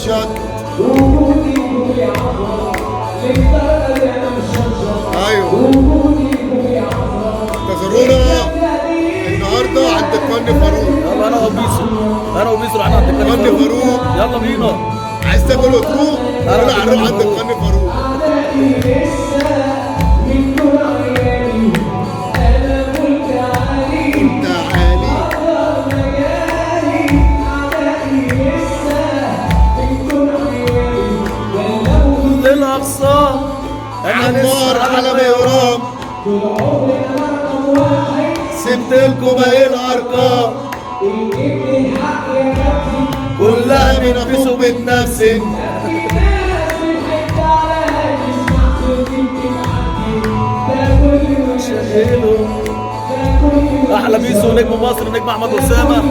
مشطشط. ايوه انتظرونا النهارده عند القن فاروق. يلا انا وبيسو رحنا عند القن فاروق. يلا بينا. عايز تاكل وتروح؟ يلا هنروح عند القن فاروق. الأقصى عمار على مهرام، سبتلكوا باقي الأرقام كلها بينافسوا بتنافسن. احلى بيسو نجم مصر نجم احمد اسامه.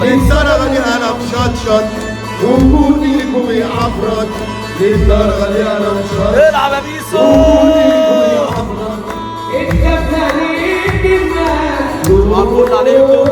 للدرجة دي أنا مشطشط، وجودي لكم يعفرط. للدرجة دي أنا مشطشط، العب يا بيسو. وجودي لكم يعفرط. مبروك عليكم.